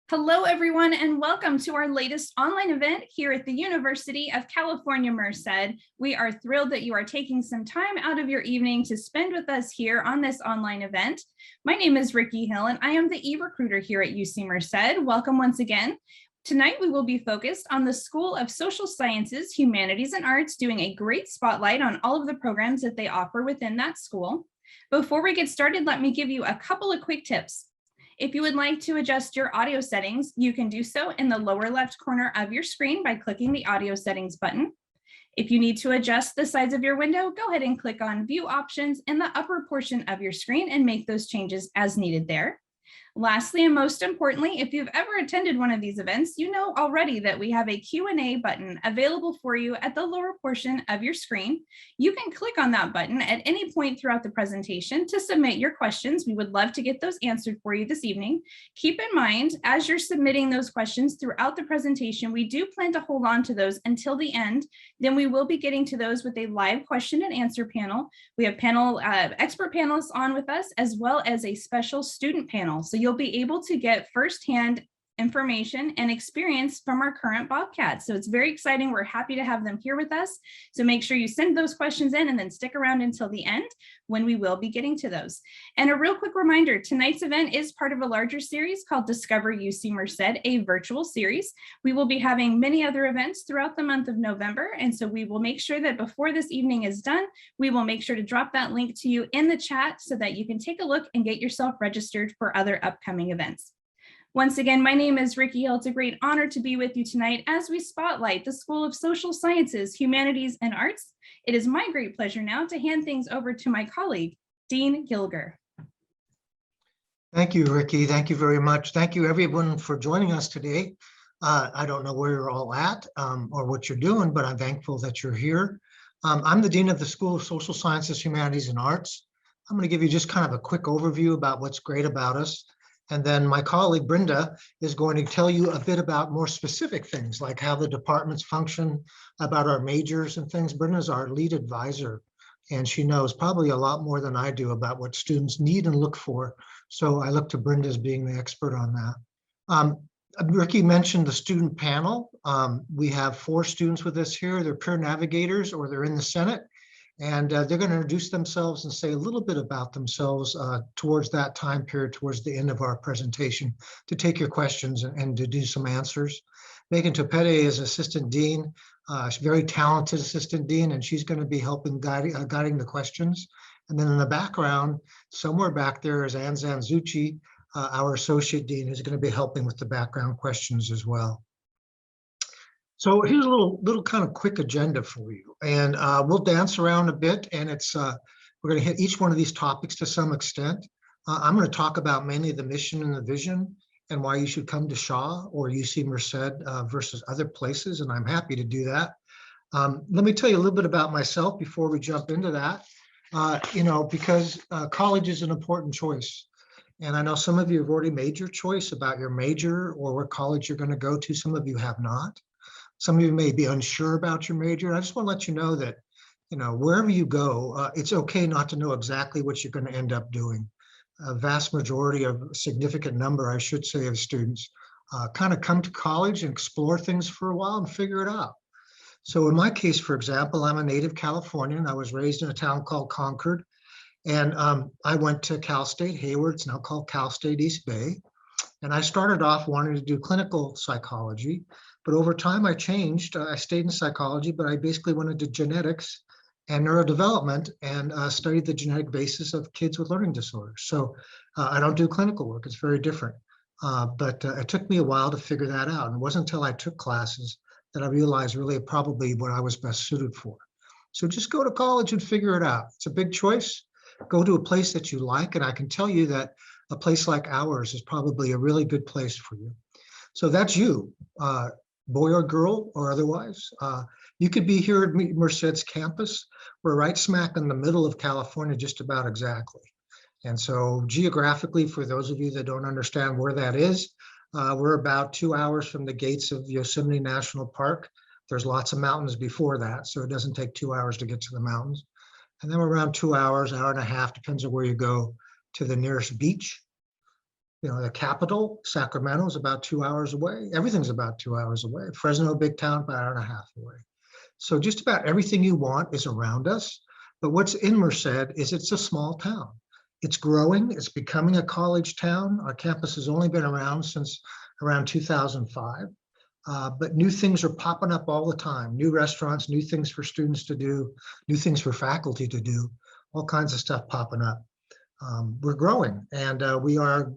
Hello, everyone, and welcome to our latest online event here at the University of California, Merced. We are thrilled that you are taking some time out of your evening to spend with us here on this online event. My name is Ricky Hill, and I am the e-recruiter here at UC Merced. Welcome once again. Tonight, we will be focused on the School of Social Sciences, Humanities and Arts, doing a great spotlight on all of the programs that they offer within that school. Before we get started, let me give you a couple of quick tips. If you would like to adjust your audio settings, you can do so in the lower left corner of your screen by clicking the audio settings button. If you need to adjust the size of your window, go ahead and click on View Options in the upper portion of your screen and make those changes as needed there. Lastly, and most importantly, if you've ever attended one of these events, you know already that we have a Q&A button available for you at the lower portion of your screen. You can click on that button at any point throughout the presentation to submit your questions. We would love to get those answered for you this evening. Keep in mind, as you're submitting those questions throughout the presentation, we do plan to hold on to those until the end. Then we will be getting to those with a live question and answer panel. We have expert panelists on with us, as well as a special student panel. So you'll be able to get firsthand information and experience from our current Bobcats. So it's very exciting. We're happy to have them here with us. So make sure you send those questions in and then stick around until the end when we will be getting to those. And a real quick reminder, tonight's event is part of a larger series called Discover UC Merced, a virtual series. We will be having many other events throughout the month of November. And so we will make sure that before this evening is done, we will make sure to drop that link to you in the chat so that you can take a look and get yourself registered for other upcoming events. Once again, my name is Ricky Hill. It's a great honor to be with you tonight as we spotlight the School of Social Sciences, Humanities and Arts. It is my great pleasure now to hand things over to my colleague, Dean Gilger. Thank you, Ricky. Thank you very much. Thank you, everyone, for joining us today. I don't know where you're all at or what you're doing, but I'm thankful that you're here. I'm the Dean of the School of Social Sciences, Humanities and Arts. I'm going to give you just kind of a quick overview about what's great about us. And then my colleague, Brenda, is going to tell you a bit about more specific things, like how the departments function, about our majors and things. Brenda's our lead advisor, and she knows probably a lot more than I do about what students need and look for. So I look to Brenda as being the expert on that. Ricky mentioned the student panel. We have 4 students with us here. They're peer navigators, or they're in the Senate. And they're going to introduce themselves and say a little bit about themselves towards that time period, towards the end of our presentation, to take your questions and to do some answers. Megan Topete is Assistant Dean. She's a very talented Assistant Dean, and she's going to be helping guiding the questions. And then in the background, somewhere back there is Ann Zanzucci, our Associate Dean, who's going to be helping with the background questions as well. So here's a little kind of quick agenda for you, and we'll dance around a bit, and we're going to hit each one of these topics to some extent. I'm going to talk about mainly the mission and the vision and why you should come to Shaw or UC Merced versus other places, and I'm happy to do that. Let me tell you a little bit about myself before we jump into that, because college is an important choice. And I know some of you have already made your choice about your major or what college you're going to go to. Some of you have not. Some of you may be unsure about your major. I just want to let you know that, wherever you go, it's okay not to know exactly what you're going to end up doing. A vast majority of a significant number, I should say, of students kind of come to college and explore things for a while and figure it out. So in my case, for example, I'm a native Californian. I was raised in a town called Concord, and I went to Cal State Hayward. It's now called Cal State East Bay. And I started off wanting to do clinical psychology. But over time, I changed. I stayed in psychology, but I basically went into genetics and neurodevelopment and studied the genetic basis of kids with learning disorders. So I don't do clinical work. It's very different. But it took me a while to figure that out. And it wasn't until I took classes that I realized really probably what I was best suited for. So just go to college and figure it out. It's a big choice. Go to a place that you like. And I can tell you that a place like ours is probably a really good place for you. So that's you. Boy or girl or otherwise. You could be here at Merced's campus. We're right smack in the middle of California, just about exactly. And so geographically, for those of you that don't understand where that is, we're about 2 hours from the gates of Yosemite National Park. There's lots of mountains before that, so it doesn't take 2 hours to get to the mountains. And then we're around 2 hours, hour and a half, depends on where you go, to the nearest beach. The capital, Sacramento, is about 2 hours away. Everything's about 2 hours away. Fresno, big town, about an hour and a half away. So just about everything you want is around us. But what's in Merced is it's a small town. It's growing. It's becoming a college town. Our campus has only been around since around 2005. But new things are popping up all the time. New restaurants, new things for students to do, new things for faculty to do, all kinds of stuff popping up. We're growing, and we are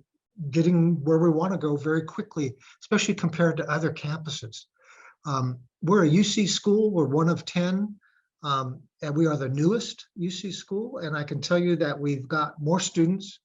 getting where we want to go very quickly, especially compared to other campuses. We're a UC school. We're one of 10, and we are the newest UC school. And I can tell you that we've got more students,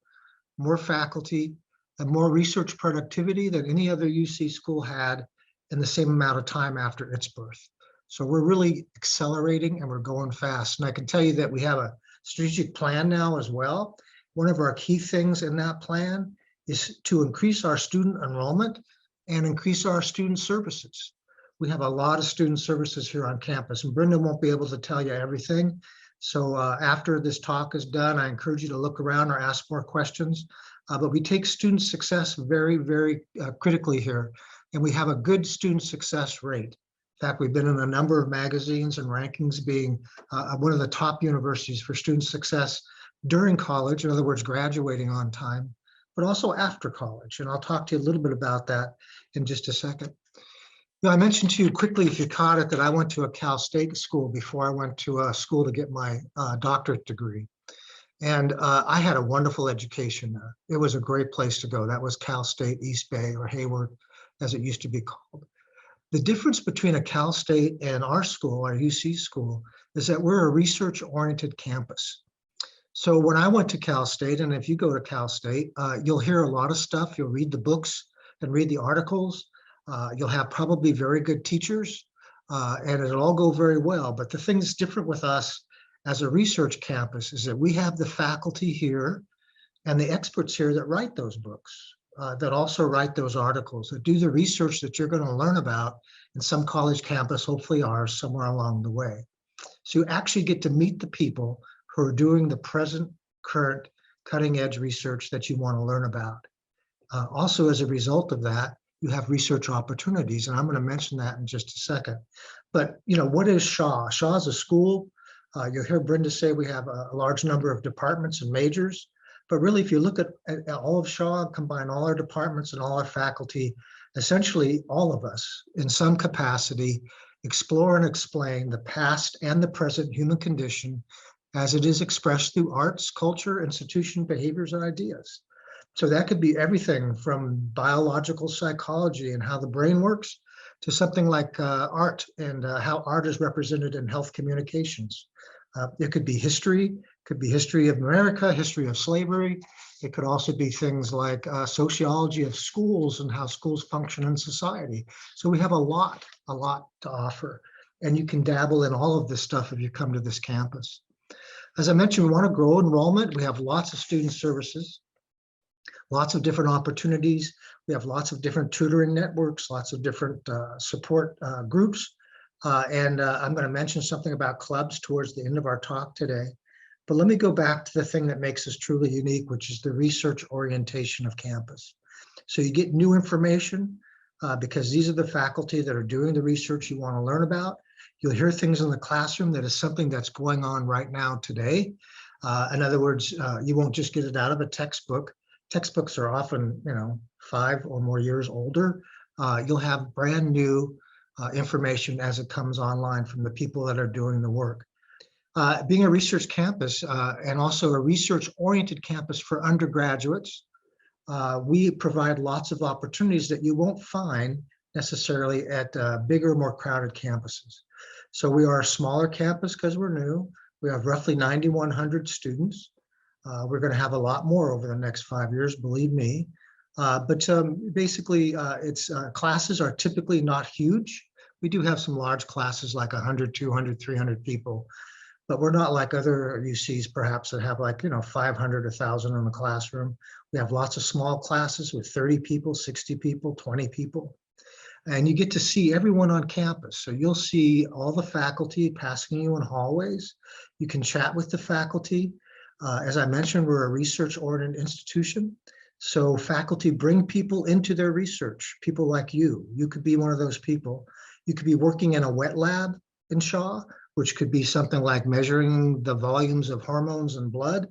more faculty, and more research productivity than any other UC school had in the same amount of time after its birth. So we're really accelerating and we're going fast. And I can tell you that we have a strategic plan now as well. One of our key things in that plan is to increase our student enrollment and increase our student services. We have a lot of student services here on campus, and Brenda won't be able to tell you everything. So after this talk is done, I encourage you to look around or ask more questions. But we take student success very, very critically here, and we have a good student success rate. In fact, we've been in a number of magazines and rankings being one of the top universities for student success during college, in other words, graduating on time, but also after college. And I'll talk to you a little bit about that in just a second. I mentioned to you quickly, if you caught it, that I went to a Cal State school before I went to a school to get my doctorate degree. And I had a wonderful education there. It was a great place to go. That was Cal State East Bay, or Hayward, as it used to be called. The difference between a Cal State and our school, our UC school, is that we're a research-oriented campus. So when I went to Cal State, and if you go to Cal State, you'll hear a lot of stuff. You'll read the books and read the articles. You'll have probably very good teachers, and it'll all go very well. But the thing that's different with us as a research campus is that we have the faculty here and the experts here that write those books, that also write those articles, that do the research that you're going to learn about in some college campus, hopefully ours, somewhere along the way. So you actually get to meet the people who are doing the present, current, cutting edge research that you want to learn about. Also, as a result of that, you have research opportunities, and I'm going to mention that in just a second. But, what is Shaw? Shaw is a school. You'll hear Brenda say we have a large number of departments and majors, but really, if you look at all of Shaw, combine all our departments and all our faculty, essentially all of us, in some capacity, explore and explain the past and the present human condition as it is expressed through arts, culture, institution, behaviors, and ideas. So that could be everything from biological psychology and how the brain works to something like art and how art is represented in health communications. It could be history of America, history of slavery. It could also be things like sociology of schools and how schools function in society. So we have a lot to offer. And you can dabble in all of this stuff if you come to this campus. As I mentioned, we want to grow enrollment. We have lots of student services, lots of different opportunities. We have lots of different tutoring networks, lots of different support groups. And I'm going to mention something about clubs towards the end of our talk today. But let me go back to the thing that makes us truly unique, which is the research orientation of campus. So you get new information because these are the faculty that are doing the research you want to learn about. You'll hear things in the classroom that is something that's going on right now today. In other words, you won't just get it out of a textbook. Textbooks are often, 5 or more years older. You'll have brand new information as it comes online from the people that are doing the work. Being a research campus and also a research-oriented campus for undergraduates, we provide lots of opportunities that you won't find necessarily at bigger, more crowded campuses. So we are a smaller campus because we're new. We have roughly 9,100 students. We're going to have a lot more over the next 5 years, believe me. But basically, classes are typically not huge. We do have some large classes like 100, 200, 300 people, but we're not like other UCs perhaps that have 500, 1,000 in the classroom. We have lots of small classes with 30 people, 60 people, 20 people. And you get to see everyone on campus. So you'll see all the faculty passing you in hallways. You can chat with the faculty. As I mentioned, we're a research-oriented institution. So faculty bring people into their research, people like you. You could be one of those people. You could be working in a wet lab in Shaw, which could be something like measuring the volumes of hormones in blood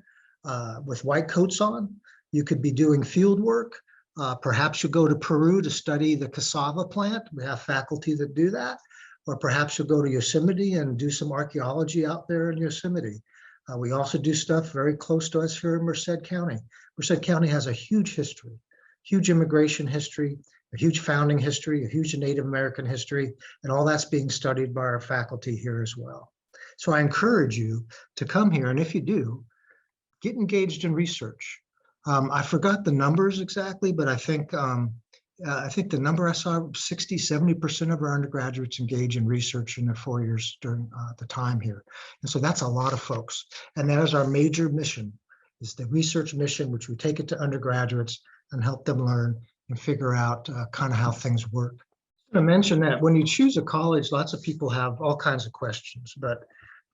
with white coats on. You could be doing field work. Perhaps you go to Peru to study the cassava plant. We have faculty that do that. Or perhaps you'll go to Yosemite and do some archaeology out there in Yosemite. We also do stuff very close to us here in Merced County. Merced County has a huge history, huge immigration history, a huge founding history, a huge Native American history, and all that's being studied by our faculty here as well. So I encourage you to come here, and if you do, get engaged in research. I forgot the numbers exactly, but I think the number I saw, 60, 70% of our undergraduates engage in research in their 4 years during the time here. And so that's a lot of folks. And that is our major mission, is the research mission, which we take it to undergraduates and help them learn and figure out kind of how things work. I mentioned that when you choose a college, lots of people have all kinds of questions, but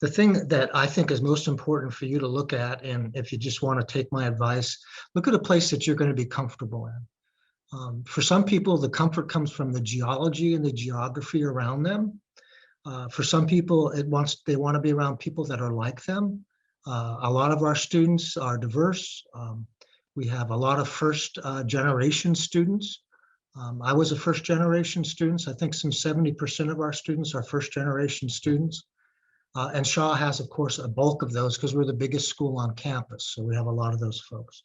the thing that I think is most important for you to look at, and if you just want to take my advice, look at a place that you're going to be comfortable in. For some people, the comfort comes from the geology and the geography around them. For some people, they want to be around people that are like them. A lot of our students are diverse. We have a lot of first generation students. I was a first generation student. I think some 70% of our students are first generation students. And Shaw has, of course, a bulk of those because we're the biggest school on campus. So we have a lot of those folks.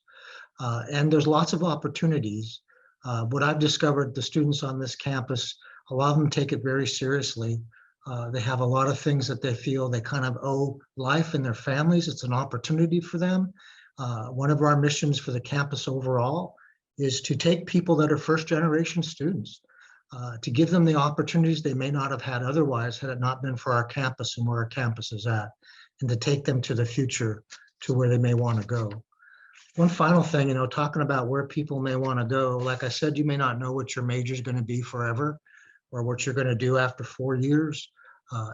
And there's lots of opportunities. What I've discovered, the students on this campus, a lot of them take it very seriously. They have a lot of things that they feel they kind of owe life and their families. It's an opportunity for them. One of our missions for the campus overall is to take people that are first generation students, to give them the opportunities they may not have had otherwise had it not been for our campus and where our campus is at, and to take them to the future, to where they may want to go. One final thing, talking about where people may want to go, like I said, you may not know what your major is going to be forever or what you're going to do after 4 years.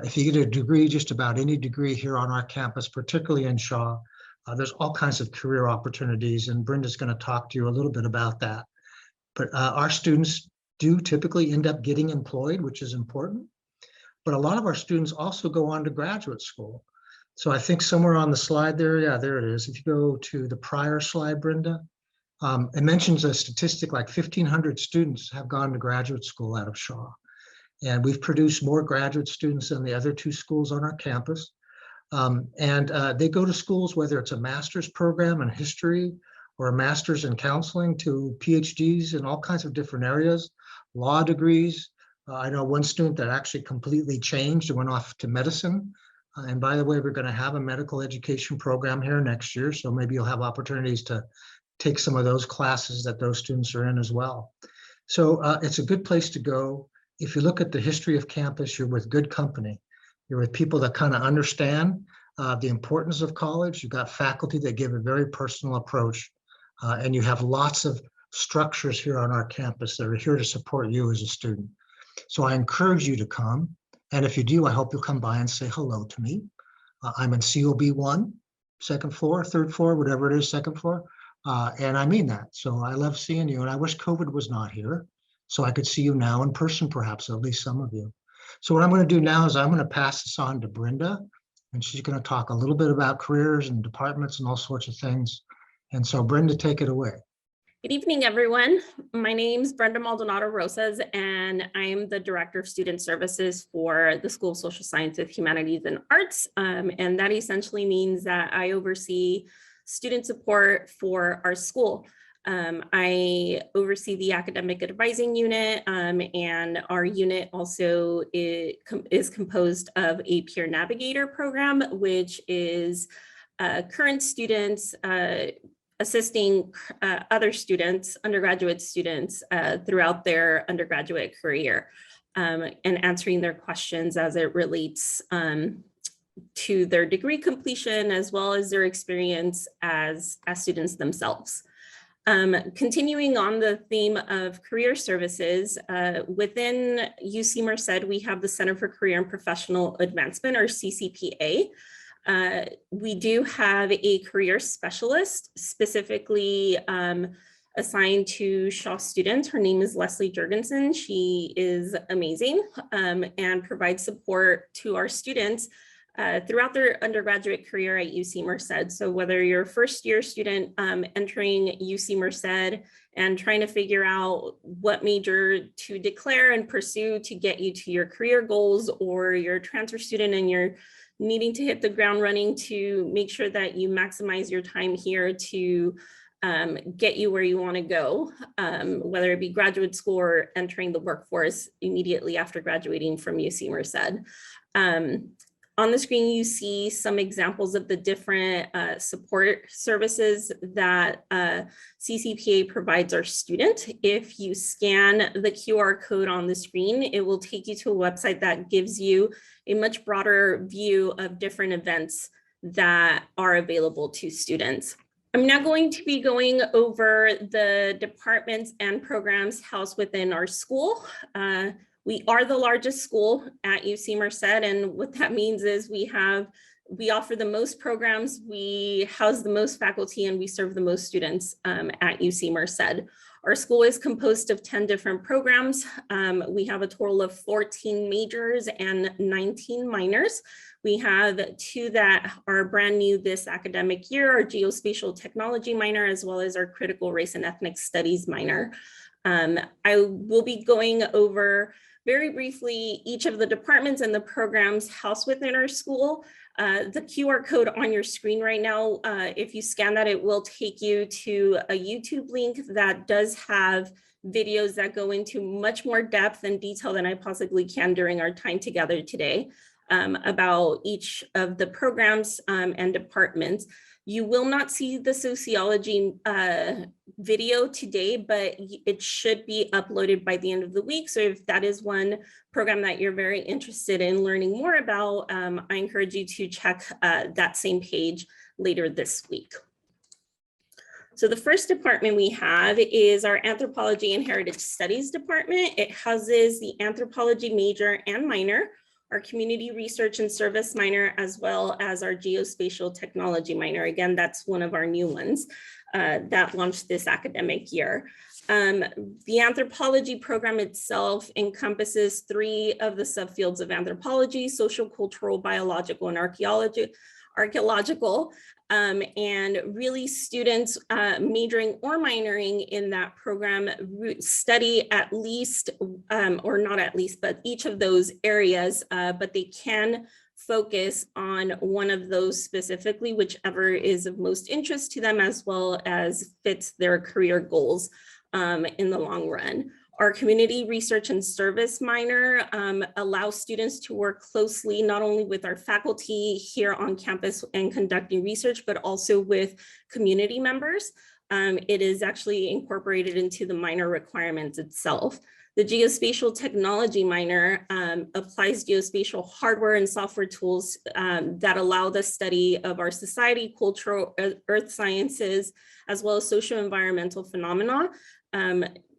If you get a degree, just about any degree here on our campus, particularly in Shaw, there's all kinds of career opportunities, and Brenda's going to talk to you a little bit about that. But our students do typically end up getting employed, which is important. But a lot of our students also go on to graduate school. So I think somewhere on the slide there, yeah, there it is. If you go to the prior slide, Brenda, it mentions a statistic like 1,500 students have gone to graduate school out of Shaw. And we've produced more graduate students than the other two schools on our campus. They go to schools, whether it's a master's program in history or a master's in counseling, to PhDs in all kinds of different areas, law degrees. I know one student that actually completely changed and went off to medicine. And by the way, we're going to have a medical education program here next year. So maybe you'll have opportunities to take some of those classes that those students are in as well. So it's a good place to go. If you look at the history of campus, you're with good company. You're with people that kind of understand the importance of college. You've got faculty that give a very personal approach. And you have lots of structures here on our campus that are here to support you as a student. So I encourage you to come. And if you do, I hope you'll come by and say hello to me. I'm in COB1, second floor, third floor, whatever it is, second floor. And I mean that. So I love seeing you. And I wish COVID was not here, so I could see you now in person, perhaps, at least some of you. So what I'm going to do now is I'm going to pass this on to Brenda, and she's going to talk a little bit about careers and departments and all sorts of things. And so Brenda, take it away. Good evening, everyone. My name is Brenda Maldonado Rosas, and I am the Director of Student Services for the School of Social Sciences, Humanities and Arts. And that essentially means that I oversee student support for our school. I oversee the academic advising unit, and our unit also is composed of a peer navigator program, which is current students assisting other students, undergraduate students, throughout their undergraduate career, and answering their questions as it relates to their degree completion, as well as their experience as students themselves. Continuing on the theme of career services, within UC Merced, we have the Center for Career and Professional Advancement, or CCPA. We do have a career specialist, specifically assigned to Shaw students. Her name is Leslie Jurgensen. She is amazing and provides support to our students throughout their undergraduate career at UC Merced. So whether you're a first-year student entering UC Merced and trying to figure out what major to declare and pursue to get you to your career goals, or you're a transfer student and you're needing to hit the ground running to make sure that you maximize your time here to get you where you want to go, whether it be graduate school or entering the workforce immediately after graduating from UC Merced. On the screen, you see some examples of the different support services that CCPA provides our student. If you scan the QR code on the screen, it will take you to a website that gives you a much broader view of different events that are available to students. I'm now going to be going over the departments and programs housed within our school. We are the largest school at UC Merced, and what that means is we offer the most programs, we house the most faculty, and we serve the most students at UC Merced. Our school is composed of 10 different programs. We have a total of 14 majors and 19 minors. We have 2 that are brand new this academic year, our geospatial technology minor, as well as our critical race and ethnic studies minor. I will be going over very briefly each of the departments and the programs housed within our school. The QR code on your screen right now, if you scan that, it will take you to a YouTube link that does have videos that go into much more depth and detail than I possibly can during our time together today about each of the programs and departments. You will not see the sociology video today, but it should be uploaded by the end of the week. So if that is one program that you're very interested in learning more about, I encourage you to check that same page later this week. So the first department we have is our Anthropology and Heritage Studies department. It houses the anthropology major and minor, our community research and service minor, as well as our geospatial technology minor. Again, that's one of our new ones that launched this academic year. The anthropology program itself encompasses 3 of the subfields of anthropology: social, cultural, biological, and archaeological. And really students majoring or minoring in that program study at least, or not at least, but each of those areas, but they can focus on one of those specifically, whichever is of most interest to them, as well as fits their career goals in the long run. Our community research and service minor allows students to work closely not only with our faculty here on campus and conducting research, but also with community members. It is actually incorporated into the minor requirements itself. The geospatial technology minor applies geospatial hardware and software tools that allow the study of our society, cultural, earth sciences, as well as socio-environmental phenomena.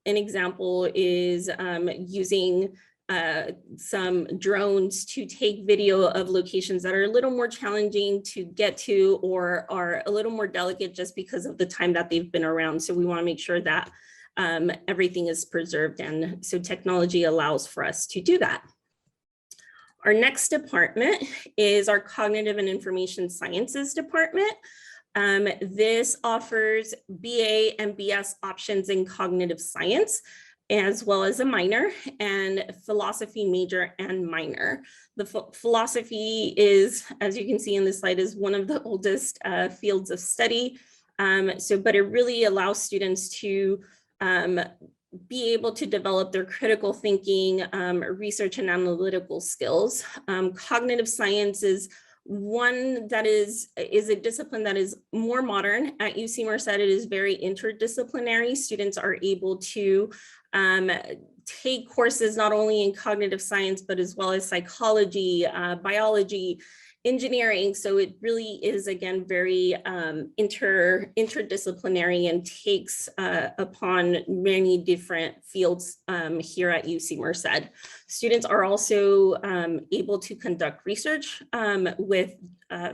An example is using some drones to take video of locations that are a little more challenging to get to or are a little more delicate just because of the time that they've been around. So we want to make sure that everything is preserved, and so technology allows for us to do that. Our next department is our Cognitive and Information Sciences department. This offers BA and BS options in cognitive science, as well as a minor, and philosophy major and minor. The philosophy is, as you can see in this slide, is one of the oldest fields of study. But it really allows students to be able to develop their critical thinking, research and analytical skills. Cognitive science is one that is a discipline that is more modern. At UC Merced, it is very interdisciplinary. Students are able to take courses not only in cognitive science, but as well as psychology, biology, engineering. So it really is, again, very interdisciplinary and takes upon many different fields here at UC Merced. Students are also able to conduct research with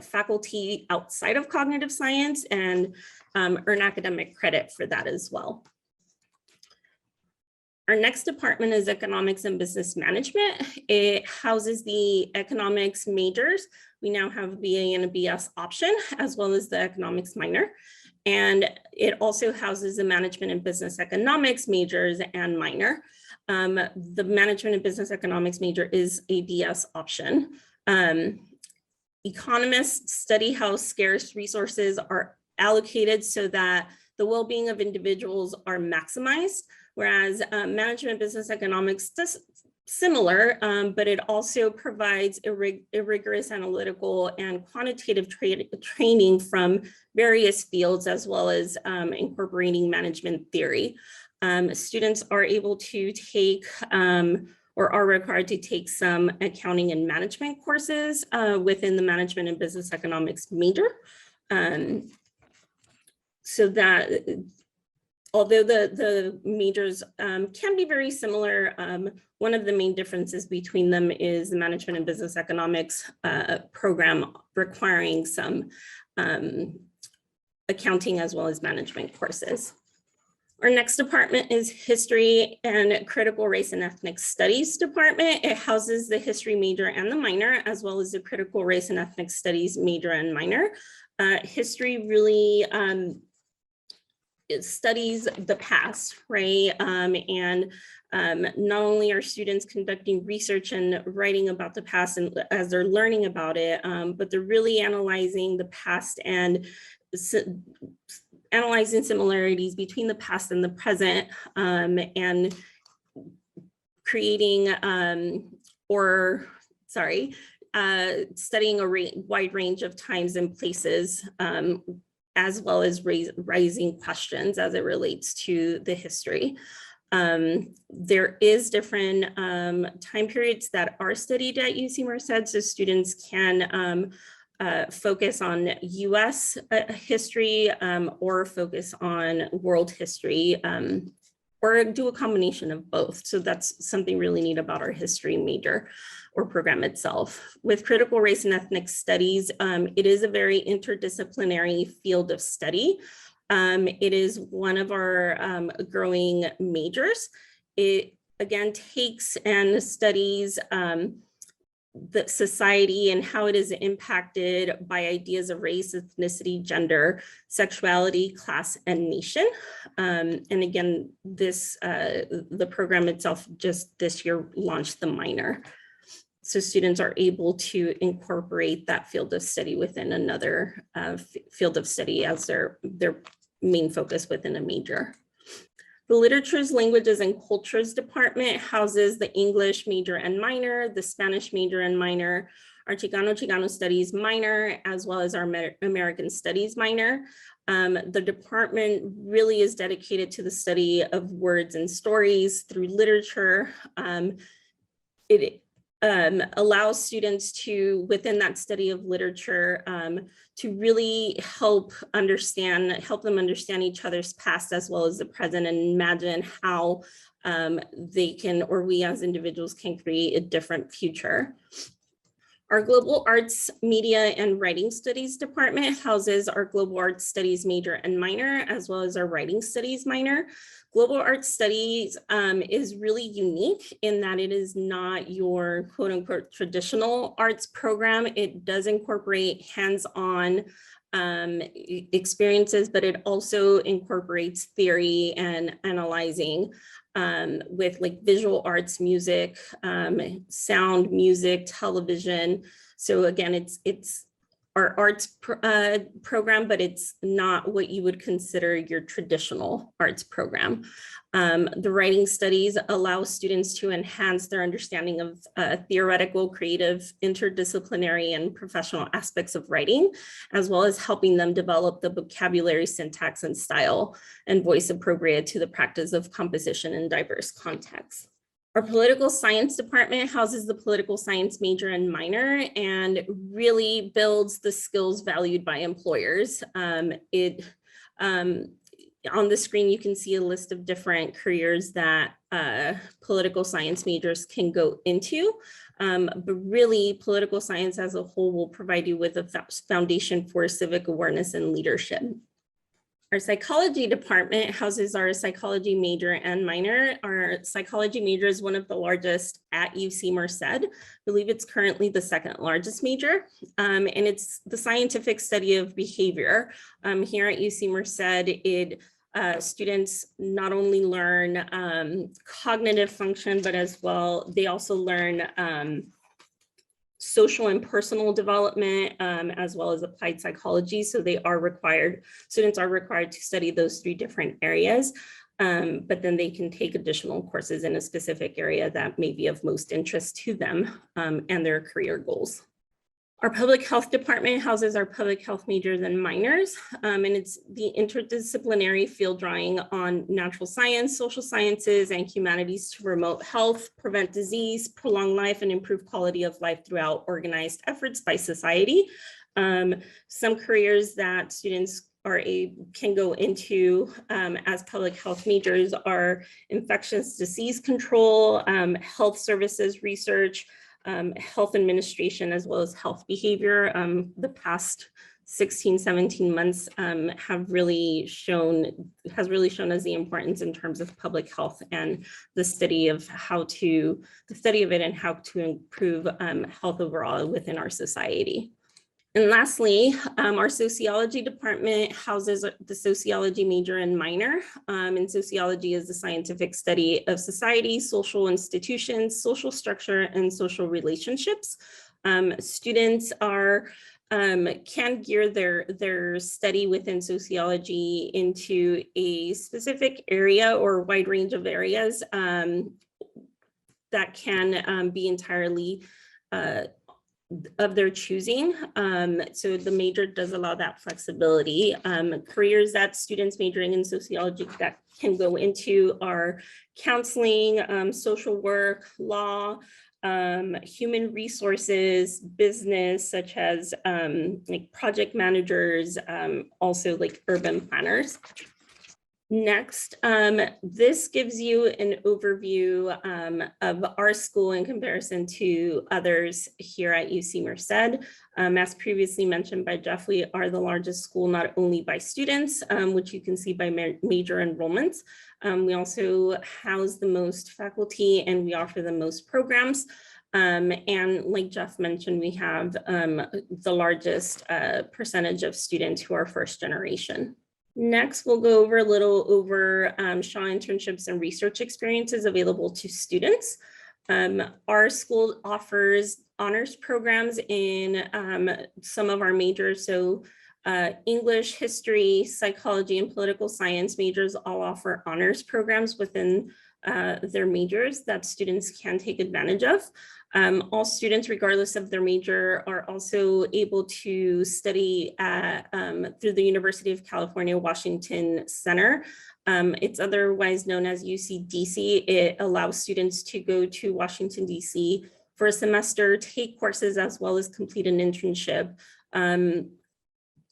faculty outside of cognitive science and earn academic credit for that as well. Our next department is Economics and Business Management. It houses the economics majors. We now have a BA and a BS option, as well as the economics minor. And it also houses the management and business economics majors and minor. The management and business economics major is a BS option. Economists study how scarce resources are allocated so that the well-being of individuals are maximized, whereas management business economics does similar, but it also provides a rigorous analytical and quantitative training from various fields, as well as incorporating management theory. Students are able to take or are required to take some accounting and management courses within the management and business economics major. So that although the majors can be very similar, one of the main differences between them is the management and business economics program requiring some accounting as well as management courses. Our next department is History and Critical Race and Ethnic Studies department. It houses the history major and the minor, as well as the Critical Race and Ethnic Studies major and minor. History really it studies the past, right? And not only are students conducting research and writing about the past and as they're learning about it, but they're really analyzing the past and analyzing similarities between the past and the present, and creating studying a wide range of times and places, as well as raising questions as it relates to the history. There is different time periods that are studied at UC Merced, so students can focus on US history or focus on world history, or do a combination of both. So that's something really neat about our history major or program itself. With critical race and ethnic studies, it is a very interdisciplinary field of study. It is one of our growing majors. It again takes and studies the society and how it is impacted by ideas of race, ethnicity, gender, sexuality, class, and nation. And again, the program itself just this year launched the minor. So students are able to incorporate that field of study within another field of study as their main focus within a major. The Literatures, Languages, and Cultures department houses the English major and minor, the Spanish major and minor, our Chicano Studies minor, as well as our American Studies minor. The department really is dedicated to the study of words and stories through literature. It allows students to, within that study of literature, to really help them understand each other's past as well as the present, and imagine how they can, or we as individuals can create a different future. Our Global Arts, Media, and Writing Studies department houses our Global Arts Studies major and minor, as well as our Writing Studies minor. Global Arts Studies is really unique in that it is not your quote unquote traditional arts program. It does incorporate hands-on experiences, but it also incorporates theory and analyzing with like visual arts, music, sound, music, television. So again, it's our arts program, but it's not what you would consider your traditional arts program. The writing studies allow students to enhance their understanding of theoretical, creative, interdisciplinary, and professional aspects of writing, as well as helping them develop the vocabulary, syntax, and style and voice appropriate to the practice of composition in diverse contexts. Our political science department houses the political science major and minor and really builds the skills valued by employers. On the screen, you can see a list of different careers that political science majors can go into. But really, political science as a whole will provide you with a foundation for civic awareness and leadership. Our psychology department houses our psychology major and minor. Our psychology major is one of the largest at UC Merced. I believe it's currently the second largest major, and it's the scientific study of behavior. Here at UC Merced, students not only learn cognitive function, but as well, they also learn social and personal development, as well as applied psychology. So students are required to study those 3 different areas, but then they can take additional courses in a specific area that may be of most interest to them and their career goals. Our public health department houses our public health majors and minors, and it's the interdisciplinary field drawing on natural science, social sciences, and humanities to promote health, prevent disease, prolong life, and improve quality of life throughout organized efforts by society. Some careers that students can go into as public health majors are infectious disease control, health services research, health administration, as well as health behavior. The past 16, 17 months has really shown us the importance in terms of public health and the study of it and how to improve health overall within our society. And lastly, our sociology department houses the sociology major and minor. And sociology is the scientific study of society, social institutions, social structure, and social relationships. Students can gear their study within sociology into a specific area or wide range of areas that can be entirely of their choosing. So the major does allow that flexibility. Careers that students majoring in sociology that can go into are counseling, social work, law, human resources, business, such as like project managers, also like urban planners. Next, this gives you an overview of our school in comparison to others here at UC Merced. As previously mentioned by Jeff, we are the largest school not only by students, which you can see by major enrollments. We also house the most faculty and we offer the most programs. And like Jeff mentioned, we have the largest percentage of students who are first generation. Next, we'll go over a little over Shaw internships and research experiences available to students. Our school offers honors programs in some of our majors. So English, history, psychology, and political science majors all offer honors programs within their majors that students can take advantage of. All students, regardless of their major, are also able to study through the University of California, Washington Center. It's otherwise known as UC DC. It allows students to go to Washington, DC for a semester, take courses, as well as complete an internship.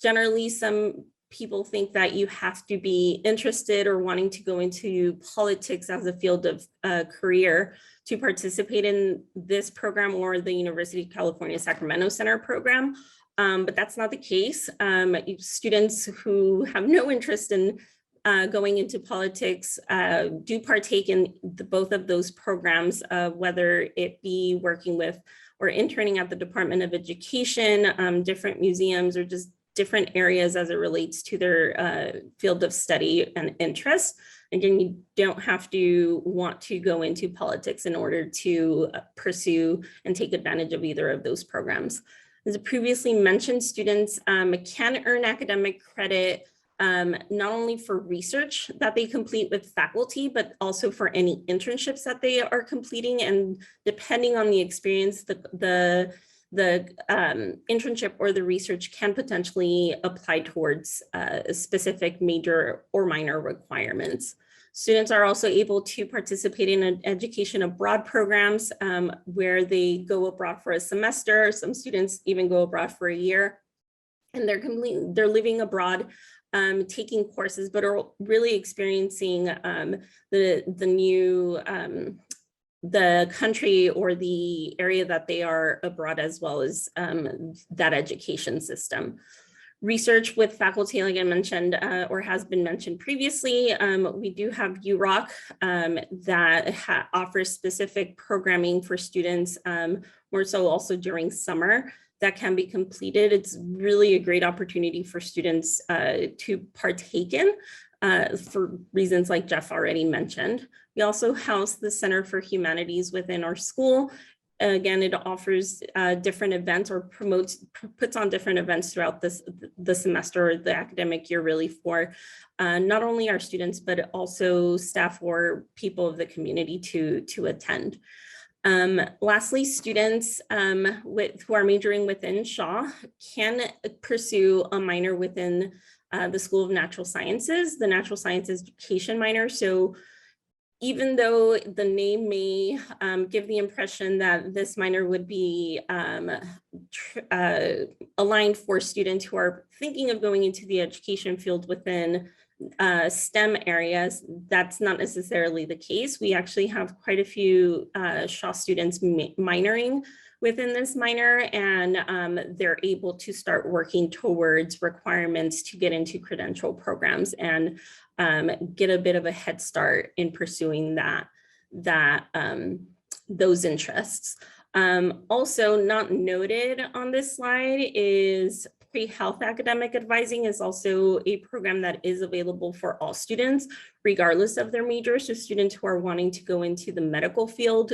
Generally, some people think that you have to be interested or wanting to go into politics as a field of career to participate in this program or the University of California Sacramento Center program, but that's not the case. Students who have no interest in going into politics do partake in both of those programs, whether it be working with or interning at the Department of Education, different museums, or just different areas as it relates to their field of study and interest. Again, you don't have to want to go into politics in order to pursue and take advantage of either of those programs. As previously mentioned, students can earn academic credit not only for research that they complete with faculty, but also for any internships that they are completing. And depending on the experience, the internship or the research can potentially apply towards a specific major or minor requirements. Students are also able to participate in education abroad programs where they go abroad for a semester. Some students even go abroad for a year, and they're living abroad, taking courses, but are really experiencing the country or the area that they are abroad, as well as that education system. research with faculty, like I mentioned, or has been mentioned previously. We do have UROC that offers specific programming for students, more so also during summer, that can be completed. It's really a great opportunity for students to partake in for reasons like Jeff already mentioned. We also house the Center for Humanities within our school. Again, it offers different events or puts on different events throughout the semester or the academic year, really, for not only our students, but also staff or people of the community to attend. Lastly, students who are majoring within Shaw can pursue a minor within the School of Natural Sciences, the Natural Science Education minor. So even though the name may give the impression that this minor would be aligned for students who are thinking of going into the education field within STEM areas, that's not necessarily the case. We actually have quite a few Shaw students minoring within this minor, and they're able to start working towards requirements to get into credential programs and get a bit of a head start in pursuing those interests. Also not noted on this slide is pre-health academic advising is also a program that is available for all students, regardless of their major. So students who are wanting to go into the medical field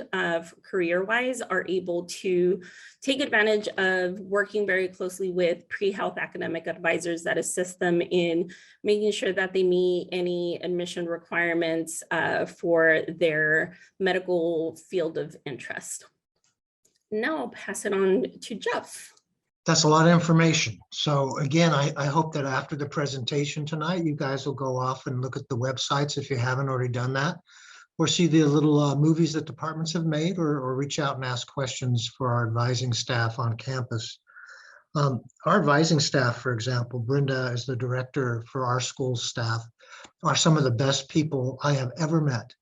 career-wise are able to take advantage of working very closely with pre-health academic advisors that assist them in making sure that they meet any admission requirements for their medical field of interest. Now I'll pass it on to Jeff. That's a lot of information. So again, I hope that after the presentation tonight, you guys will go off and look at the websites if you haven't already done that, or see the little movies that departments have made, or reach out and ask questions for our advising staff on campus. Our advising staff, for example, Brenda is the director for our school staff, are some of the best people I have ever met.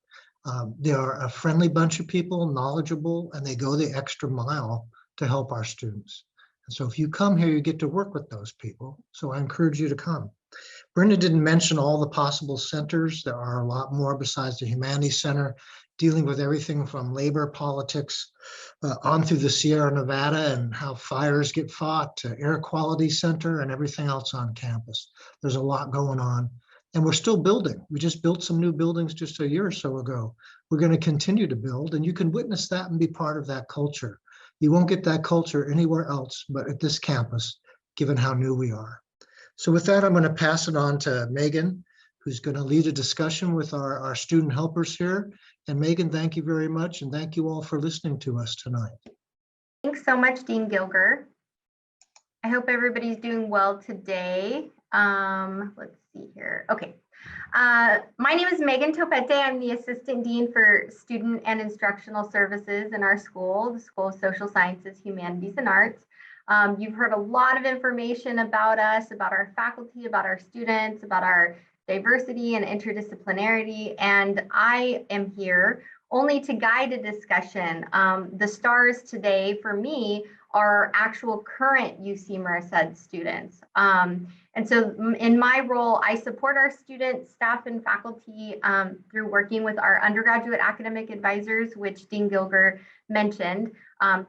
They are a friendly bunch of people, knowledgeable, and they go the extra mile to help our students. And so if you come here, you get to work with those people. So I encourage you to come. Brenda didn't mention all the possible centers. There are a lot more besides the Humanities Center, dealing with everything from labor politics on through the Sierra Nevada and how fires get fought, to air quality center and everything else on campus. There's a lot going on. And we're still building. We just built some new buildings just a year or so ago. We're going to continue to build, and you can witness that and be part of that culture. You won't get that culture anywhere else but at this campus, given how new we are. So with that, I'm going to pass it on to Megan, who's going to lead a discussion with our student helpers here. And Megan, thank you very much. And thank you all for listening to us tonight. Thanks so much, Dean Gilger. I hope everybody's doing well today. Let's see here. Okay. My name is Megan Topete. I'm the Assistant Dean for Student and Instructional Services in our school, the School of Social Sciences, Humanities and Arts. You've heard a lot of information about us, about our faculty, about our students, about our diversity and interdisciplinarity, and I am here only to guide a discussion. The stars today for me are actual current UC Merced students. And so in my role, I support our students, staff, and faculty through working with our undergraduate academic advisors, which Dean Gilger mentioned.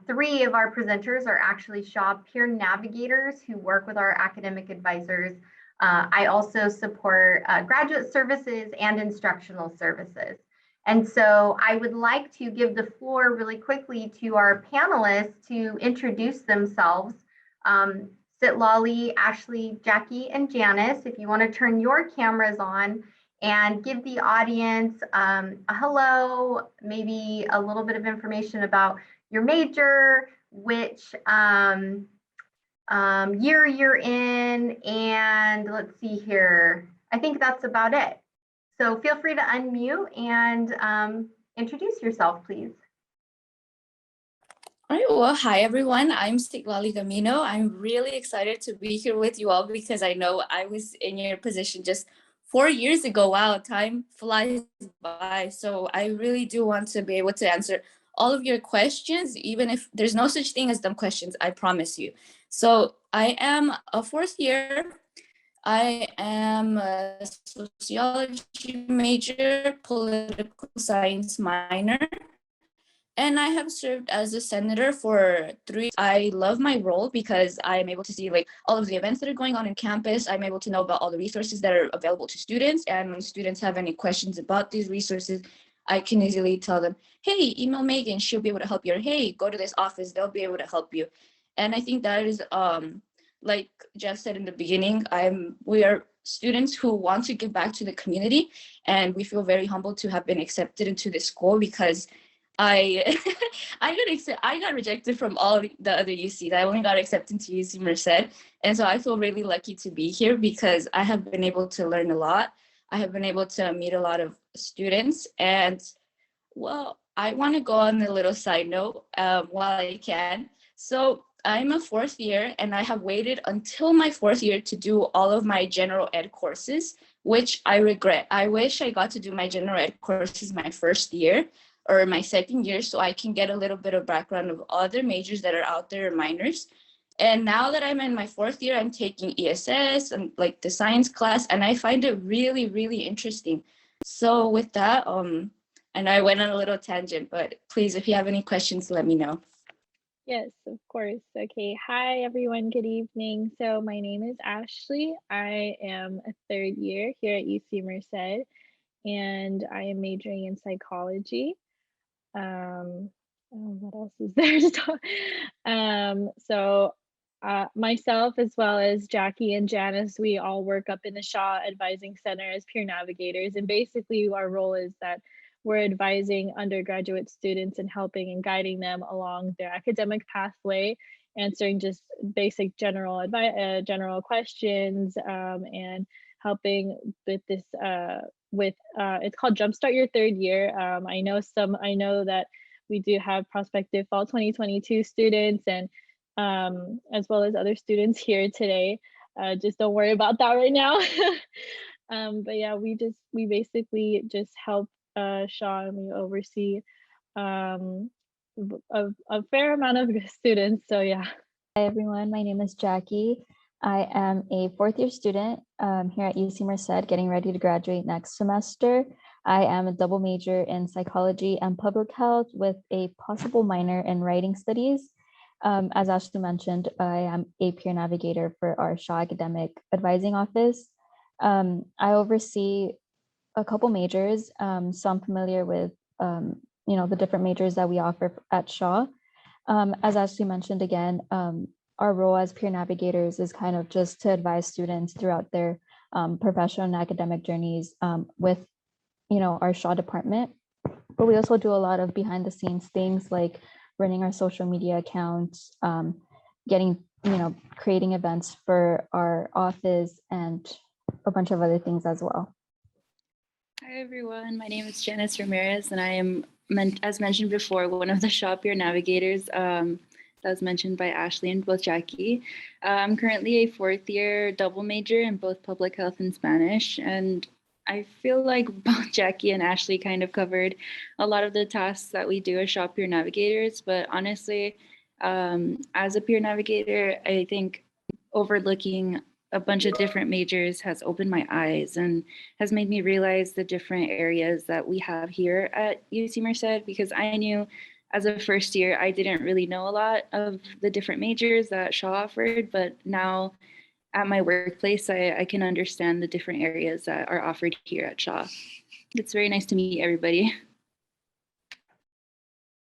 3 of our presenters are actually Shaw peer navigators who work with our academic advisors. I also support graduate services and instructional services. And so I would like to give the floor really quickly to our panelists to introduce themselves. Stikwali, Ashley, Jackie, and Janice, if you want to turn your cameras on and give the audience a hello, maybe a little bit of information about your major, which year you're in, and let's see here. I think that's about it. So feel free to unmute and introduce yourself, please. All right, well, hi everyone. I'm Stikwali Camino. I'm really excited to be here with you all because I know I was in your position just 4 years ago. Wow, time flies by. So I really do want to be able to answer all of your questions, even if there's no such thing as dumb questions, I promise you. So I am a 4th year. I am a sociology major, political science minor, and I have served as a senator for 3. I love my role because I'm able to see like all of the events that are going on in campus. I'm able to know about all the resources that are available to students. And when students have any questions about these resources, I can easily tell them, hey, email Megan, she'll be able to help you. Or hey, go to this office, they'll be able to help you. And I think that is, like Jeff said in the beginning, we are students who want to give back to the community. And we feel very humbled to have been accepted into this school because I I got rejected from all the other UCs. I only got accepted to UC Merced. And so I feel really lucky to be here because I have been able to learn a lot. I have been able to meet a lot of students. And well, I want to go on a little side note while I can. So I'm a 4th year and I have waited until my 4th year to do all of my general ed courses, which I regret. I wish I got to do my general ed courses my 1st year or my 2nd year so I can get a little bit of background of other majors that are out there or minors. And now that I'm in my 4th year, I'm taking ESS and like the science class, and I find it really, really interesting. So with that, and I went on a little tangent, but please, if you have any questions, let me know. Yes, of course. Okay. Hi, everyone. Good evening. So my name is Ashley. I am a 3rd year here at UC Merced, and I am majoring in psychology. What else is there to talk? Myself, as well as Jackie and Janice, we all work up in the Shaw Advising Center as peer navigators. And basically our role is that we're advising undergraduate students and helping and guiding them along their academic pathway, answering just basic general advice, general questions, and helping with this, it's called Jumpstart Your 3rd year. I know that we do have prospective fall 2022 students and as well as other students here today. Just don't worry about that right now. But yeah, we basically just help Shaw, and we oversee a fair amount of students. So yeah. Hi everyone, my name is Jackie. I am a 4th year student here at UC Merced, getting ready to graduate next semester. I am a double major in psychology and public health with a possible minor in writing studies. As Ashley mentioned, I am a peer navigator for our Shaw Academic Advising Office. I oversee a couple majors, so I'm familiar with the different majors that we offer at Shaw. As Ashley mentioned again, our role as peer navigators is kind of just to advise students throughout their professional and academic journeys with our Shaw department. But we also do a lot of behind the scenes things like running our social media accounts, creating events for our office and a bunch of other things as well. Hi everyone, my name is Janice Ramirez and I am, as mentioned before, one of the Shaw peer navigators that was mentioned by Ashley and both Jackie. I'm currently a 4th year double major in both public health and Spanish, and I feel like both Jackie and Ashley kind of covered a lot of the tasks that we do as Shaw peer navigators, but honestly, as a peer navigator, I think overlooking a bunch of different majors has opened my eyes and has made me realize the different areas that we have here at UC Merced, because I knew as a 1st year, I didn't really know a lot of the different majors that Shaw offered, but now at my workplace, I can understand the different areas that are offered here at Shaw. It's very nice to meet everybody.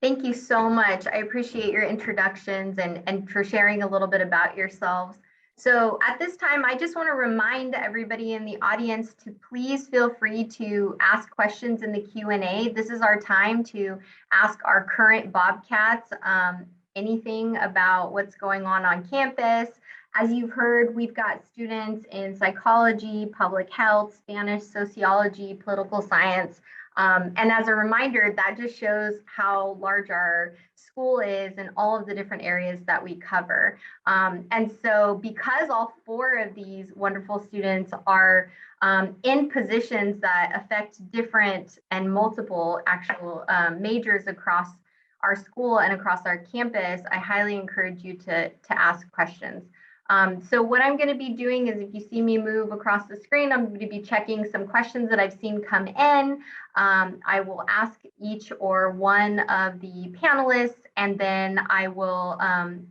Thank you so much. I appreciate your introductions and for sharing a little bit about yourselves. So at this time, I just want to remind everybody in the audience to please feel free to ask questions in the Q&A. This is our time to ask our current Bobcats anything about what's going on campus. As you've heard, we've got students in psychology, public health, Spanish, sociology, political science. And as a reminder, that just shows how large our school is and all of the different areas that we cover. And so because all 4 of these wonderful students are in positions that affect different and multiple actual majors across our school and across our campus, I highly encourage you to ask questions. So what I'm going to be doing is, if you see me move across the screen, I'm going to be checking some questions that I've seen come in. I will ask each or one of the panelists, and then I will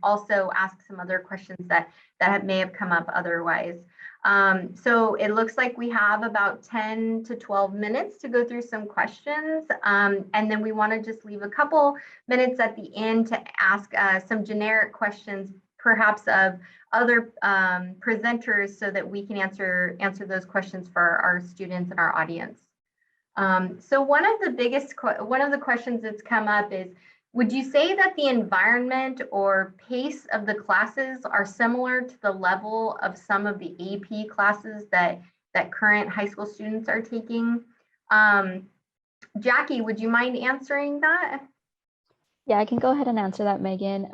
also ask some other questions that may have come up otherwise. So it looks like we have about 10 to 12 minutes to go through some questions. And then we want to just leave a couple minutes at the end to ask some generic questions, perhaps of other presenters, so that we can answer those questions for our students and our audience. So one of the questions that's come up is, would you say that the environment or pace of the classes are similar to the level of some of the AP classes that current high school students are taking? Jackie, would you mind answering that? Yeah, I can go ahead and answer that, Megan.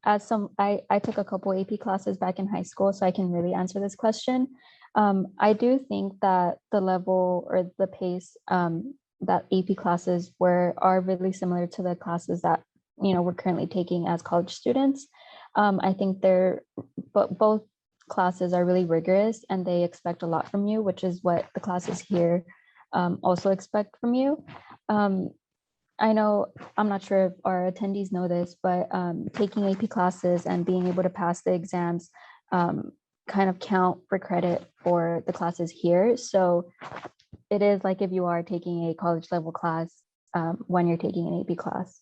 I took a couple AP classes back in high school, so I can really answer this question. I do think that the level or the pace that AP classes are really similar to the classes that we're currently taking as college students. I think both classes are really rigorous, and they expect a lot from you, which is what the classes here also expect from you. I know, I'm not sure if our attendees know this, but taking AP classes and being able to pass the exams kind of count for credit for the classes here. So it is like if you are taking a college level class when you're taking an AP class.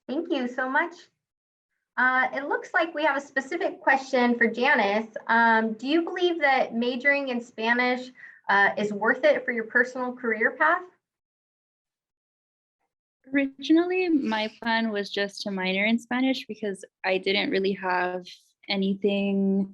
Thank you so much. It looks like we have a specific question for Janice. Do you believe that majoring in Spanish is worth it for your personal career path? Originally, my plan was just to minor in Spanish because I didn't really have anything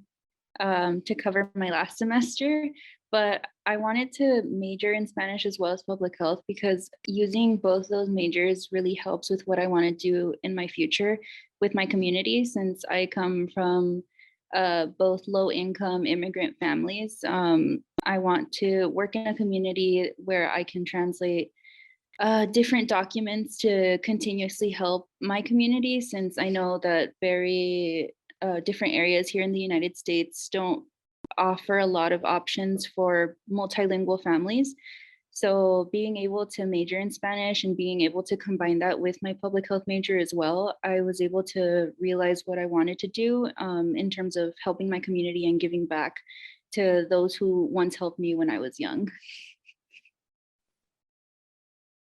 to cover my last semester, but I wanted to major in Spanish as well as public health, because using both those majors really helps with what I want to do in my future with my community, since I come from both low income immigrant families. I want to work in a community where I can translate different documents to continuously help my community, since I know that very different areas here in the United States don't offer a lot of options for multilingual families. So being able to major in Spanish and being able to combine that with my public health major as well, I was able to realize what I wanted to do in terms of helping my community and giving back to those who once helped me when I was young.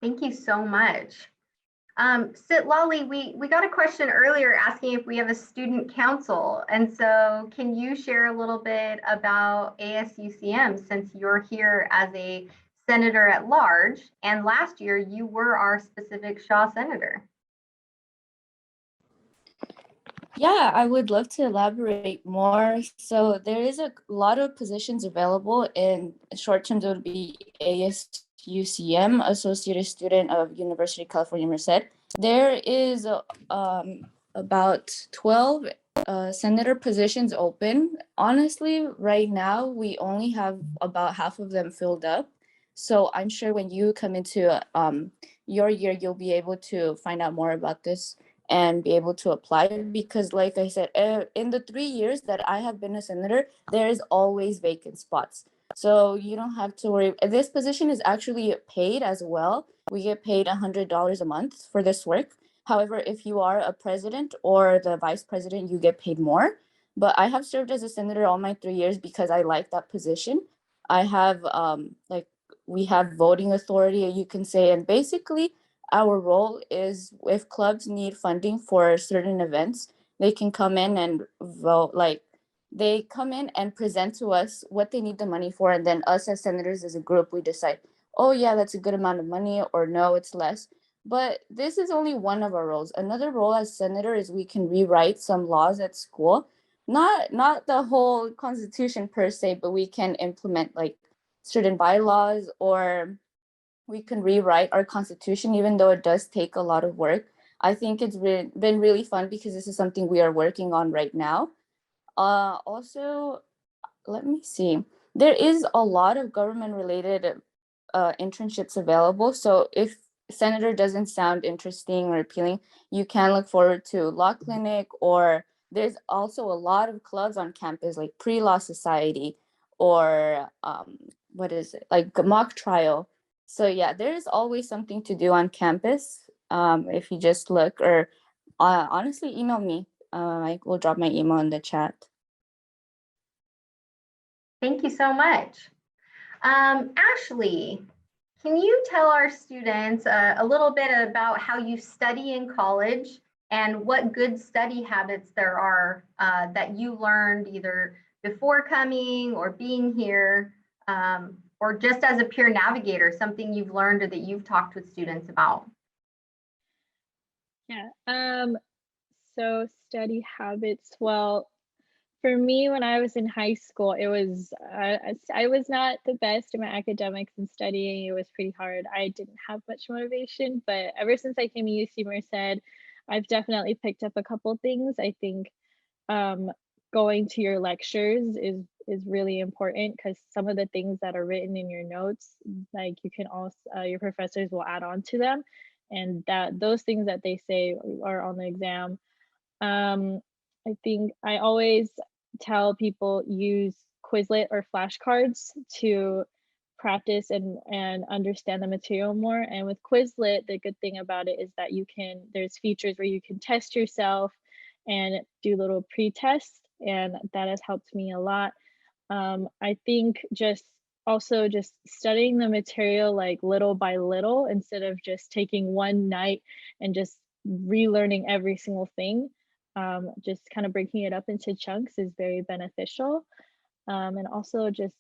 Thank you so much. Sitlali, we got a question earlier asking if we have a student council. And so can you share a little bit about ASUCM, since you're here as a senator at large, and last year you were our specific Shaw senator? Yeah, I would love to elaborate more. So there is a lot of positions available. In short term, there would be ASUCM, Associate Student of University of California, Merced. There is about 12 senator positions open. Honestly, right now, we only have about half of them filled up. So I'm sure when you come into your year, you'll be able to find out more about this and be able to apply, because like I said, in the 3 years that I have been a senator, there is always vacant spots. So you don't have to worry. This position is actually paid as well. We get paid $100 a month for this work. However, if you are a president or the vice president, you get paid more. But I have served as a senator all my 3 years because I like that position. I have we have voting authority, you can say, and basically our role is, if clubs need funding for certain events, they can come in and vote. Like, they come in and present to us what they need the money for, and then us as senators as a group, we decide, oh yeah, that's a good amount of money, or no, it's less. But this is only one of our roles. Another role as senator is we can rewrite some laws at school, not the whole constitution per se, but we can implement like certain bylaws, or we can rewrite our constitution, even though it does take a lot of work. I think it's been really fun because this is something we are working on right now. Also, let me see. There is a lot of government related internships available. So if senator doesn't sound interesting or appealing, you can look forward to law clinic, or there's also a lot of clubs on campus like pre-law society, or what is it, like mock trial. So yeah, there's always something to do on campus if you just look, or honestly email me. I will drop my email in the chat. Thank you so much. Ashley, can you tell our students a little bit about how you study in college and what good study habits there are that you learned either before coming or being here, or just as a peer navigator, something you've learned or that you've talked with students about? Yeah, so study habits, well, for me, when I was in high school, it was I was not the best in my academics and studying. It was pretty hard. I didn't have much motivation, but ever since I came to UC Merced, I've definitely picked up a couple things. I think going to your lectures is really important, because some of the things that are written in your notes, like you can also your professors will add on to them, and that those things that they say are on the exam. I think I always tell people use Quizlet or flashcards to practice and understand the material more. And with Quizlet, the good thing about it is that there's features where you can test yourself and do little pre-tests, and that has helped me a lot. I think just studying the material like little by little, instead of just taking one night and just relearning every single thing. Just kind of breaking it up into chunks is very beneficial. And also just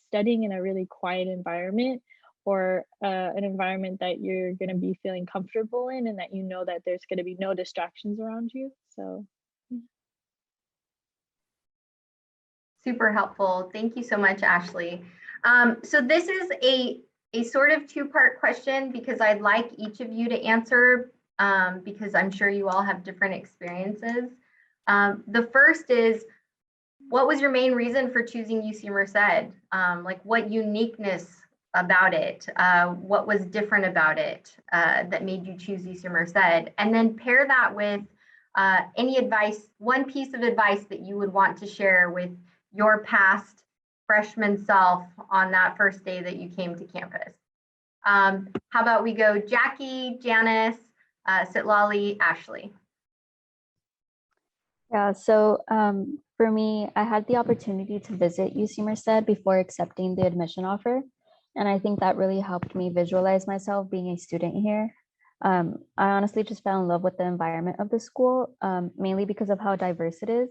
studying in a really quiet environment, or an environment that you're going to be feeling comfortable in, and that you know that there's going to be no distractions around you. So super helpful. Thank you so much, Ashley. So this is a sort of two-part question, because I'd like each of you to answer, because I'm sure you all have different experiences. The first is, what was your main reason for choosing UC Merced? Like, what uniqueness about it? What was different about it that made you choose UC Merced? And then pair that with any advice, one piece of advice that you would want to share with your past freshman self on that first day that you came to campus. How about we go Jackie, Janice, stikwali, Ashley? Yeah, so for me, I had the opportunity to visit UC Merced before accepting the admission offer. And I think that really helped me visualize myself being a student here. I honestly just fell in love with the environment of the school, mainly because of how diverse it is.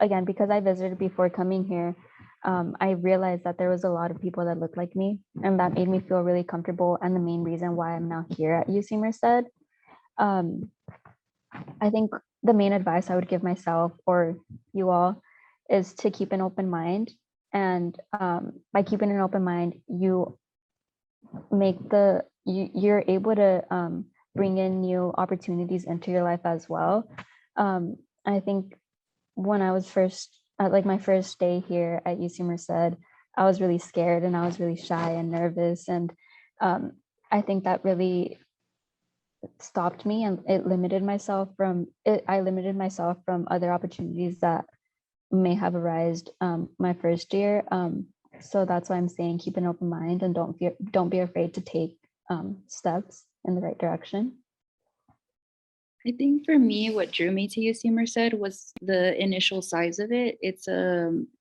Again, because I visited before coming here, I realized that there was a lot of people that looked like me, and that made me feel really comfortable, and the main reason why I'm now here at UC Merced. I think the main advice I would give myself, or you all, is to keep an open mind. And by keeping an open mind, you're able to bring in new opportunities into your life as well. I think when I was like my first day here at UC Merced, I was really scared and I was really shy and nervous. And I think that really stopped me, and I limited myself from other opportunities that may have arisen my first year. So that's why I'm saying keep an open mind, and don't be afraid to take steps in the right direction. I think for me, what drew me to UC Merced was the initial size of it. It's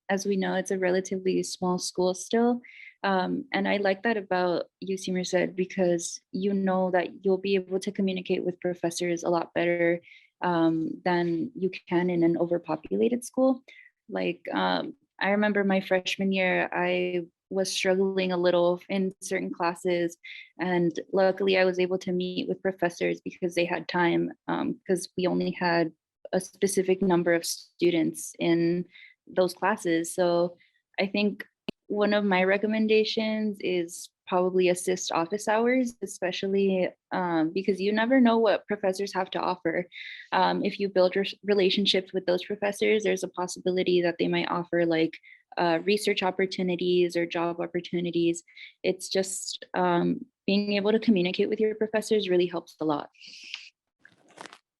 as we know, it's a relatively small school still. And I like that about UC Merced, because you know that you'll be able to communicate with professors a lot better than you can in an overpopulated school. Like I remember my freshman year, I was struggling a little in certain classes, and luckily I was able to meet with professors because they had time, because we only had a specific number of students in those classes. So I think one of my recommendations is probably assist office hours, especially because you never know what professors have to offer. If you build relationships with those professors, there's a possibility that they might offer like research opportunities or job opportunities. It's just being able to communicate with your professors really helps a lot.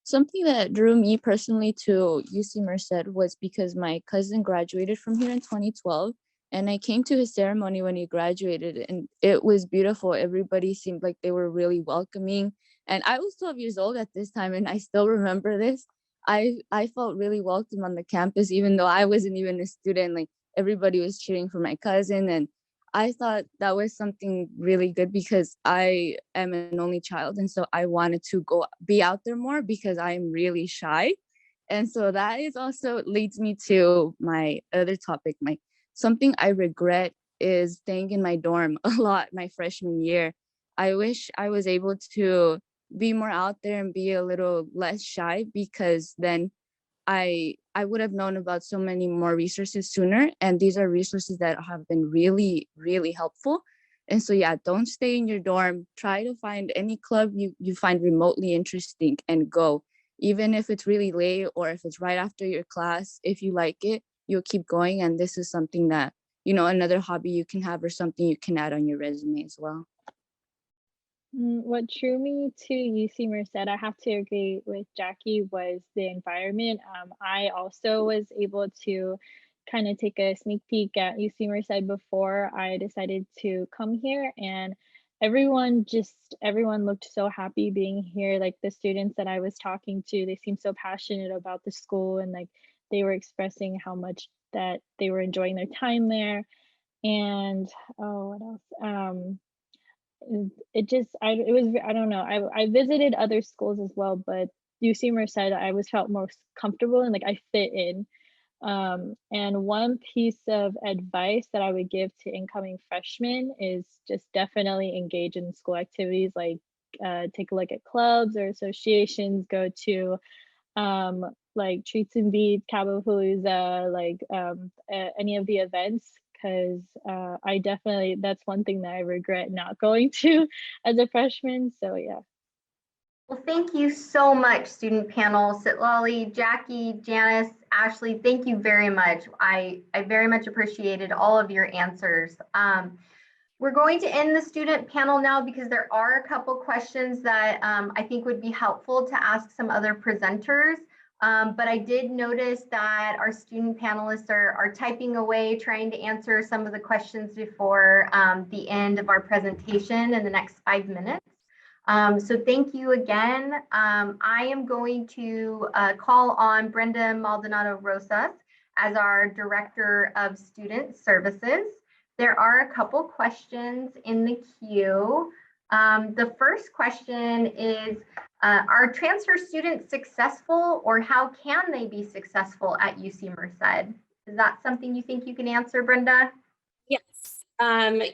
Something that drew me personally to UC Merced was because my cousin graduated from here in 2012, and I came to his ceremony when he graduated, and it was beautiful. Everybody seemed like they were really welcoming, and I was 12 years old at this time, and I still remember this. I felt really welcome on the campus, even though I wasn't even a student. Like, everybody was cheering for my cousin, and I thought that was something really good because I am an only child. And so I wanted to be out there more because I'm really shy. And so that is also leads me to my other topic. Something I regret is staying in my dorm a lot my freshman year. I wish I was able to be more out there and be a little less shy, because then I would have known about so many more resources sooner. And these are resources that have been really, really helpful. And so, yeah, don't stay in your dorm. Try to find any club you find remotely interesting and go. Even if it's really late or if it's right after your class, if you like it, you'll keep going. And this is something that, another hobby you can have or something you can add on your resume as well. What drew me to UC Merced, I have to agree with Jackie, was the environment. I also was able to kind of take a sneak peek at UC Merced before I decided to come here, and everyone looked so happy being here. Like, the students that I was talking to, they seemed so passionate about the school, and like they were expressing how much that they were enjoying their time there. And what else? I don't know, I visited other schools as well, but UC Merced I felt most comfortable and like I fit in. And one piece of advice that I would give to incoming freshmen is just definitely engage in school activities, like take a look at clubs or associations, go to like Treats and Beats, Cabapalooza, like any of the events, because that's one thing that I regret not going to as a freshman. So yeah. Well, thank you so much, student panel. Stikwali, Jackie, Janice, Ashley, thank you very much. I very much appreciated all of your answers. We're going to end the student panel now because there are a couple questions that I think would be helpful to ask some other presenters. But I did notice that our student panelists are typing away, trying to answer some of the questions before the end of our presentation in the next 5 minutes. So thank you again. I am going to call on Brenda Maldonado Rosas as our Director of Student Services. There are a couple questions in the queue. The first question is, are transfer students successful, or how can they be successful at UC Merced? Is that something you think you can answer, Brenda? Yes.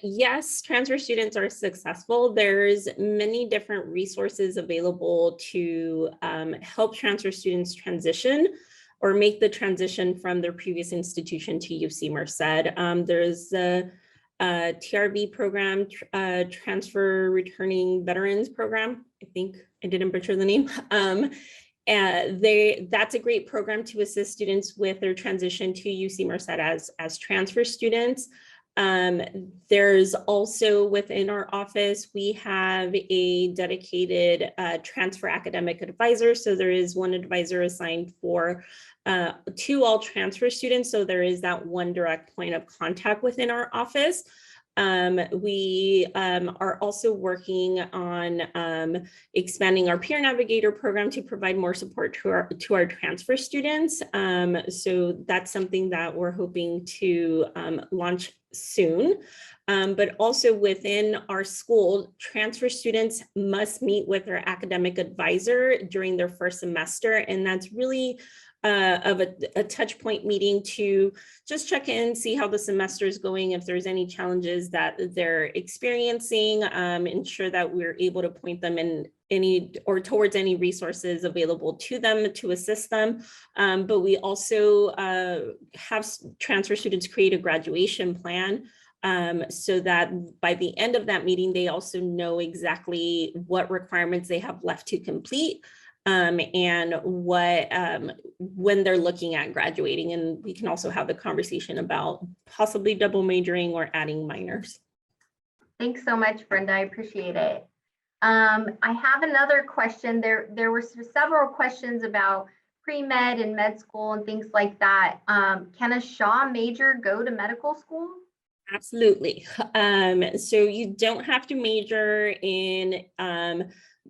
Yes, transfer students are successful. There's many different resources available to help transfer students transition or make the transition from their previous institution to UC Merced. There's the TRV program, Transfer Returning Veterans Program. I think I didn't butcher the name. That's a great program to assist students with their transition to UC Merced as transfer students. There's also within our office, we have a dedicated transfer academic advisor. So there is one advisor assigned to all transfer students. So there is that one direct point of contact within our office. We are also working on expanding our peer navigator program to provide more support to our transfer students. So that's something that we're hoping to launch soon. But also within our school, transfer students must meet with their academic advisor during their first semester. And that's really of a touch point meeting to just check in, see how the semester is going, if there's any challenges that they're experiencing, ensure that we're able to point them in towards any resources available to them to assist them. But we also have transfer students create a graduation plan so that by the end of that meeting, they also know exactly what requirements they have left to complete, and what when they're looking at graduating. And we can also have the conversation about possibly double majoring or adding minors. Thanks so much, Brenda. I appreciate it. I have another question. There were several questions about pre-med and med school and things like that. Can a Shaw major go to medical school? Absolutely. So you don't have to major in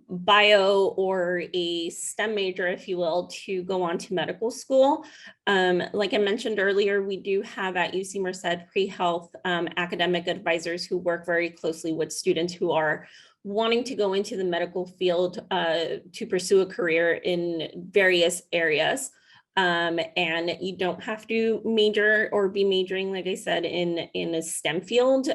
bio or a STEM major, if you will, to go on to medical school. Like I mentioned earlier, we do have at UC Merced pre-health academic advisors who work very closely with students who are wanting to go into the medical field to pursue a career in various areas. And you don't have to major or be majoring, like I said, in a STEM field.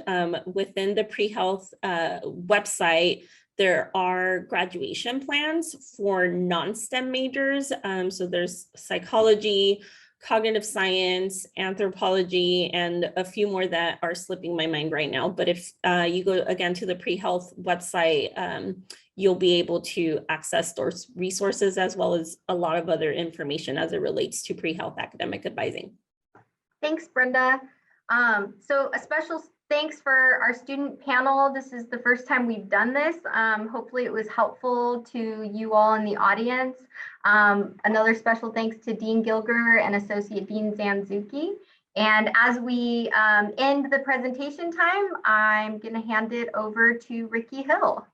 Within the pre-health website, there are graduation plans for non-STEM majors. So there's psychology, cognitive science, anthropology, and a few more that are slipping my mind right now. But if you go again to the pre-health website, you'll be able to access those resources as well as a lot of other information as it relates to pre-health academic advising. Thanks, Brenda. So a special thanks for our student panel. This is the first time we've done this. Hopefully it was helpful to you all in the audience. Another special thanks to Dean Gilger and Associate Dean Zanzuki. And as we end the presentation time, I'm going to hand it over to Ricky Hill.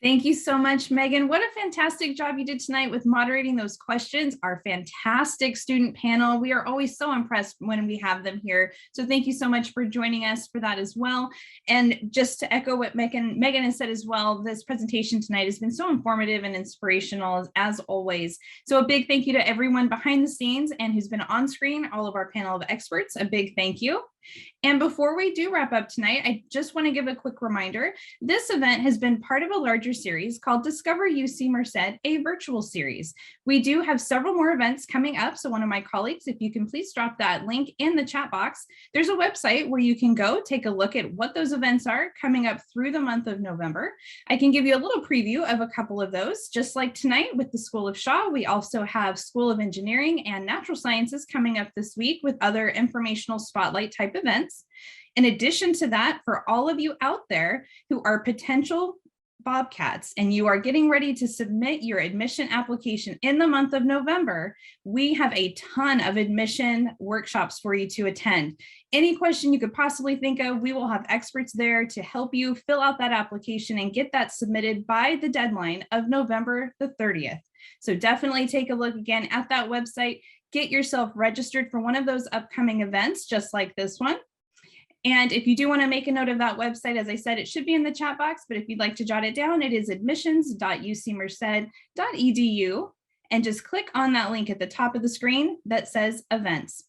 Thank you so much, Megan. What a fantastic job you did tonight with moderating those questions. Our fantastic student panel. We are always so impressed when we have them here. So thank you so much for joining us for that as well. And just to echo what Megan has said as well, this presentation tonight has been so informative and inspirational as always. So a big thank you to everyone behind the scenes and who's been on screen, all of our panel of experts, a big thank you. And before we do wrap up tonight, I just want to give a quick reminder. This event has been part of a larger series called Discover UC Merced, a virtual series. We do have several more events coming up. So one of my colleagues, if you can please drop that link in the chat box, there's a website where you can go take a look at what those events are coming up through the month of November. I can give you a little preview of a couple of those. Just like tonight with the School of Shaw, we also have School of Engineering and Natural Sciences coming up this week with other informational spotlight type events. In addition to that, for all of you out there who are potential Bobcats and you are getting ready to submit your admission application in the month of November, we have a ton of admission workshops for you to attend. Any question you could possibly think of, we will have experts there to help you fill out that application and get that submitted by the deadline of November the 30th. So definitely take a look again at that website, get yourself registered for one of those upcoming events, just like this one. And if you do want to make a note of that website, as I said, it should be in the chat box, but if you'd like to jot it down, it is admissions.ucmerced.edu, and just click on that link at the top of the screen that says events.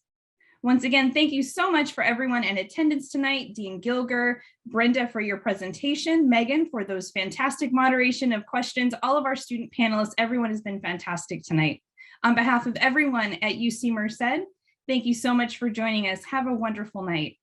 Once again, thank you so much for everyone in attendance tonight, Dean Gilger, Brenda for your presentation, Megan for those fantastic moderation of questions, all of our student panelists, everyone has been fantastic tonight. On behalf of everyone at UC Merced, thank you so much for joining us. Have a wonderful night.